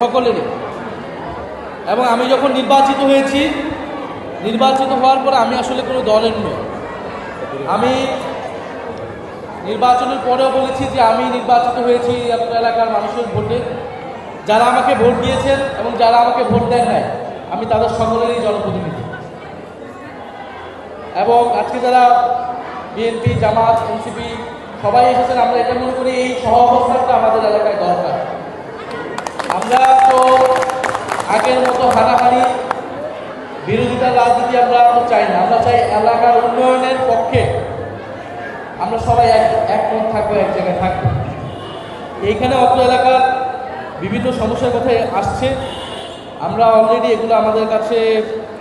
সকলেরই। এবং আমি যখন নির্বাচিত হয়েছি, নির্বাচিত হওয়ার পর আমি আসলে কোনো দলের নই। আমি নির্বাচনের পরেও বলেছি যে আমি নির্বাচিত হয়েছি আপনার এলাকার মানুষের ভোটে। যারা আমাকে ভোট দিয়েছেন এবং যারা আমাকে ভোট দেন নাই, আমি তাদের সকলেরই জনপ্রতিনিধি। এবং আজকে যারা বিএনপি, জামাত, এনসিপি সবাই এসেছেন, আমরা এটা মনে করি এই সহাবস্থানটা আমাদের এলাকায় দরকার। আমরা তো আগের মতো হানাহানি বিরোধিতার রাজনীতি আমরা চাই না। আমরা চাই এলাকার উন্নয়নের পক্ষে আমরা সবাই একমত থাকবো, এক জায়গায় থাকবো। এইখানে অত্র এলাকার বিভিন্ন সমস্যার কথা আসছে। আমরা অলরেডি এগুলো আমাদের কাছে,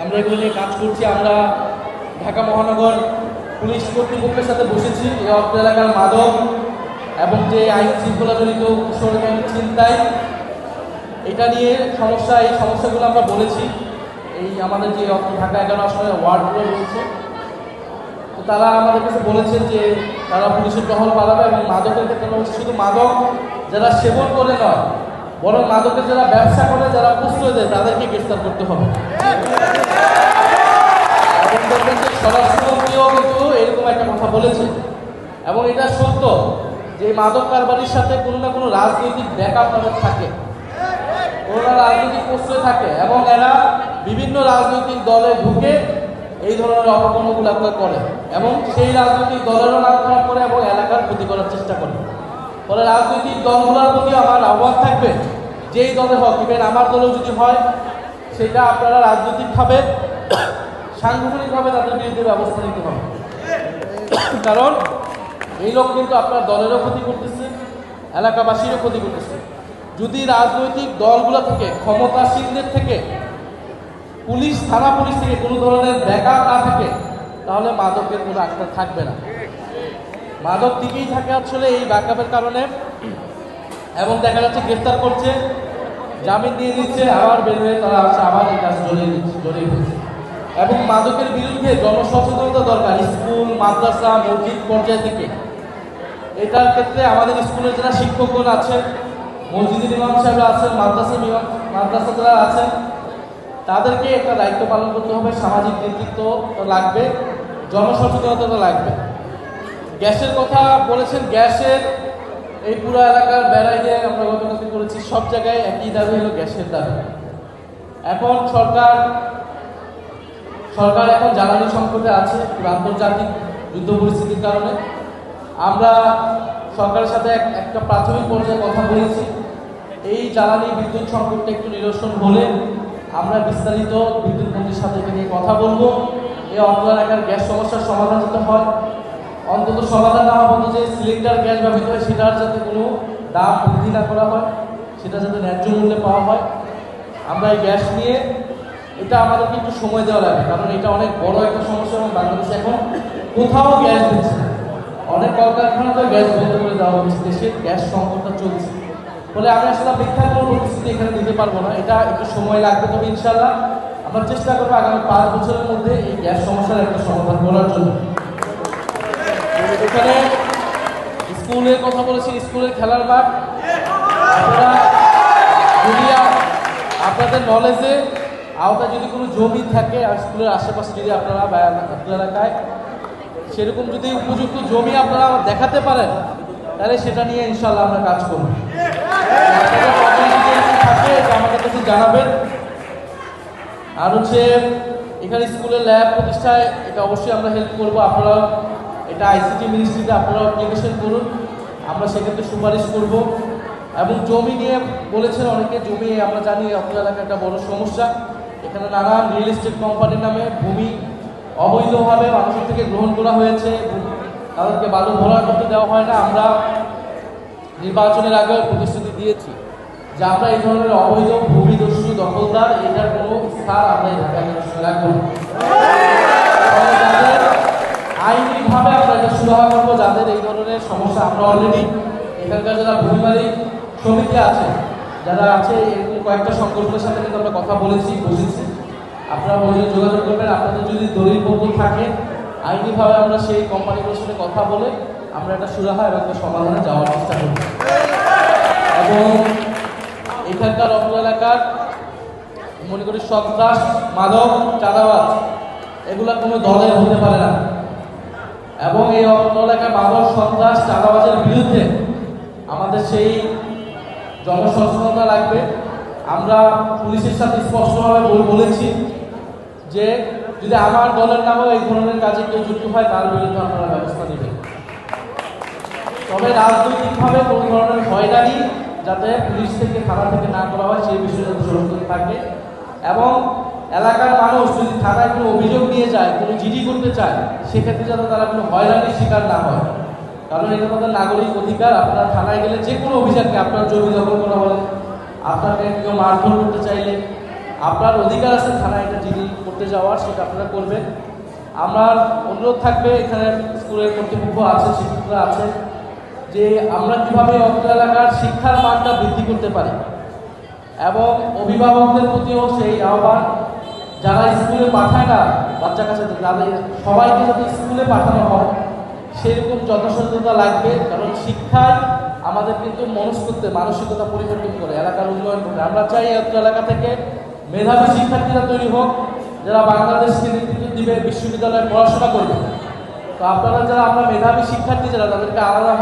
আমরা এগুলো নিয়ে কাজ করছি। আমরা ঢাকা মহানগর পুলিশ কর্তৃপক্ষের সাথে বসেছি এই অত্র এলাকার মাদক এবং যে আইন শৃঙ্খলাজনিত কিশোরগঞ্জ ছিনতাই, এটা নিয়ে সমস্যা, এই সমস্যাগুলো আমরা বলেছি। এই আমাদের যে ঢাকা 11 আসনের ওয়ার্ডগুলো রয়েছে, তো তারা আমাদের কাছে বলেছেন যে তারা পুলিশের টহল বাড়াবে এবং মাদকের ক্ষেত্রে হচ্ছে শুধু মাদক যারা সেবন করে নয়, বরং মাদকের যারা ব্যবসা করে, যারা প্রশ্রয় দেয়, তাদেরকে গ্রেফতার করতে হবে। এবং দেখবেন যে স্বরাষ্ট্রমন্ত্রীও কিন্তু এরকম একটা কথা বলেছে এবং এটা সত্য যে মাদক কারবারির সাথে কোনো না কোনো রাজনৈতিক ব্যাকআপ তাদের থাকে, ওরা রাজনৈতিক প্রশ্রয় থাকে এবং এরা বিভিন্ন রাজনৈতিক দলে ঢুকে এই ধরনের অপকর্মগুলো করে এবং সেই রাজনৈতিক দলেরও নাম খারাপ করে এবং এলাকার ক্ষতি করার চেষ্টা করে। ফলে রাজনৈতিক দলগুলোর প্রতি আমার আহ্বান থাকবে, যেই দলে হোক, ইভেন আমার দলেও যদি হয়, সেটা আপনারা রাজনৈতিকভাবে সাংগঠনিকভাবে তাদের বিরুদ্ধে ব্যবস্থা নিতে হবে। কারণ এই লোক কিন্তু আপনার দলেরও ক্ষতি করতেছে, এলাকাবাসীরও ক্ষতি করতেছে। যদি রাজনৈতিক দলগুলো থেকে, ক্ষমতাসীনদের থেকে, পুলিশ, থানা পুলিশ থেকে কোনো ধরনের ব্যাকআপ না থাকে, তাহলে মাদকের কোনো আক্রমণ থাকবে না। মাদক দিকেই থাকে আসলে এই ব্যাকআপের কারণে। এবং দেখা যাচ্ছে গ্রেফতার করছে, জামিন দিয়ে দিচ্ছে, আবার বের হয়ে তারা আসছে, আবার এই কাজ জড়িয়ে দিচ্ছে। এবং মাদকের বিরুদ্ধে জনসচেতনতা দরকার, স্কুল, মাদ্রাসা, মসজিদ পর্যায় থেকে। এটার ক্ষেত্রে আমাদের স্কুলের যারা শিক্ষকগণ আছেন, মসজিদের ইমাম সাহেব আছেন, মাদ্রাসা যারা আছেন, তাদেরকে একটা দায়িত্ব পালন করতে হবে। সামাজিক নেতৃত্ব লাগবে, জনসচেতনতা লাগবে। গ্যাসের কথা বলেছেন, গ্যাসের এই পুরো এলাকার বেড়াইতে আমরা গতকালকে করেছি, সব জায়গায় একই দাবি হলো গ্যাসের দাবি। এখন সরকার এখন জ্বালানি সংকটে আছে, আন্তর্জাতিক যুদ্ধ পরিস্থিতির কারণে। আমরা সরকারের সাথে একটা প্রাথমিক পর্যায়ে কথা বলেছি, এই জ্বালানি বিদ্যুৎ সংকটটা একটু নিরসন হলে আমরা বিস্তারিত বিদ্যুৎ মন্ত্রীর সাথে নিয়ে কথা বলবো। এই অঞ্চল এলাকার গ্যাস সমস্যার সমাধান যাতে হয়, অন্তত সমাধান না হওয়া পর্যন্ত যে সিলিন্ডার গ্যাস ব্যবহৃত হয় সেটার যাতে কোনো দাম বৃদ্ধি না করা হয়, সেটা যাতে ন্যায্য মূল্যে পাওয়া হয়। আমরা এই গ্যাস নিয়ে, এটা আমাদেরকে একটু সময় দেওয়া লাগে, কারণ এটা অনেক বড় একটা সমস্যা এবং বাংলাদেশে এখন কোথাও গ্যাস দিচ্ছে না। অনেক কলকারখানাতে গ্যাস বন্ধ করে দেওয়া হচ্ছে, দেশের গ্যাস সংকটটা চলছে। ফলে আমরা আসলে মিথ্যা কোনো পরিস্থিতি এখানে দিতে পারবো না, এটা একটু সময় লাগবে। তবে ইনশাল্লাহ আমরা চেষ্টা করবো আগামী 5 বছরের মধ্যে এই গ্যাস সমস্যার একটা সমাধান করার জন্য। এখানে স্কুলের কথা বলেছি, স্কুলের খেলার মাঠ, আপনারা যদি আপনাদের নলেজে আওতায় যদি কোনো জমি থাকে আর স্কুলের আশেপাশে যদি আপনারা আপনার এলাকায় সেরকম যদি উপযুক্ত জমি আপনারা দেখাতে পারেন, তাহলে সেটা নিয়ে ইনশাল্লাহ আমরা কাজ করব। থাকে আমাদের কাছে জানাবেন। আর হচ্ছে এখানে স্কুলের ল্যাব প্রতিষ্ঠায়, এটা অবশ্যই আমরা হেল্প করবো। আপনারা এটা আইসিটি মিনিস্ট্রিতে আপনারা অ্যাপ্লিকেশন করুন, আমরা সেক্ষেত্রে সুপারিশ করব। এবং জমি নিয়ে বলেছেন অনেকে, জমি আমরা জানি আপনার এলাকায় একটা বড় সমস্যা। এখানে নানান রিয়েল এস্টেট কোম্পানির নামে ভূমি অবৈধভাবে মানুষের থেকে গ্রহণ করা হয়েছে, তাদেরকে বালু ভরাট করতে দেওয়া হয় না। আমরা নির্বাচনের আগে প্রতিশ্রুতি দিয়েছি যে আমরা এই ধরনের অবৈধ ভূমিদস্যু দখলদার, এটার কোনো স্থান আমরা এই ঢাকায় রাখবো না। যাদের আইনিভাবে আমরা এটা সুরাহা করবো, যাদের এই ধরনের সমস্যা, আমরা অলরেডি এখানকার যারা ভূমি মালিক সমিতি আছে, যারা আছে, এরকম কয়েকটা সংগঠনের সাথে কিন্তু আমরা কথা বসেছি। আপনারা বলে যোগাযোগ করবেন, আপনাদের যদি দলিলপত্র থাকে আইনিভাবে আমরা সেই কোম্পানিগুলোর সাথে কথা বলে আমরা একটা সুরাহা এবং একটা সমাধানে যাওয়ার চেষ্টা করব। এবং এখানকার অত্র এলাকার মনে করি সন্ত্রাস, মাদক, চাঁদাবাজ এগুলা কোনো দলের হতে পারে না। এবং এই অত্র এলাকার মাদক, সন্ত্রাস, চাঁদাবাজের বিরুদ্ধে আমাদের সেই জনসচেতনতা লাগবে। আমরা পুলিশের সাথে স্পষ্টভাবে বলেছি যে যদি আমার দলের নামেও এই ধরনের কাজে কেউ যুক্ত হয় তার বিরুদ্ধে আপনারা ব্যবস্থা নেবেন। তবে রাজনৈতিকভাবে কোনো ধরনের হয়রানি যাতে পুলিশ থেকে, থানা থেকে না করা হয় সেই বিষয়ে সুরক্ষিত থাকে। এবং এলাকার মানুষ যদি থানায় কোনো অভিযোগ নিয়ে যায়, কোনো জিডি করতে চায়, সেক্ষেত্রে যাতে তারা কোনো হয়রানির শিকার না হয়, কারণ এটা তাদের নাগরিক অধিকার। আপনারা থানায় গেলে যে কোনো অভিযোগকে, আপনার জমি দখল করা হলে, আপনাকে কেউ মারধর করতে চাইলে আপনার অধিকার আছে থানায় এটা জিডি করতে যাওয়ার, সেটা আপনারা করবেন। আমার অনুরোধ থাকবে, এখানে স্কুলের কর্তৃপক্ষ আছে, শিক্ষকরা আছে, যে আমরা কীভাবে অত্র এলাকার শিক্ষার মানটা বৃদ্ধি করতে পারি। এবং অভিভাবকদের প্রতিও সেই আহ্বান, যারা স্কুলে পাঠায় না বাচ্চা কাছে, তাদের সবাইকে যাতে স্কুলে পাঠানো হয় সেরকম যথাযথতা লাগবে। কারণ শিক্ষায় আমাদের কিন্তু মানসিকতা পরিবর্তন করে, এলাকার উন্নয়ন করে। আমরা চাই অত্র এলাকা থেকে মেধাবী শিক্ষার্থীরা তৈরি হোক, যারা বাংলাদেশকে নেতৃত্ব দিবে, বিশ্ববিদ্যালয়ে পড়াশোনা করবে। তো আপনারা যারা, আমরা মেধাবী শিক্ষার্থী যারা, তাদেরকে আলাদা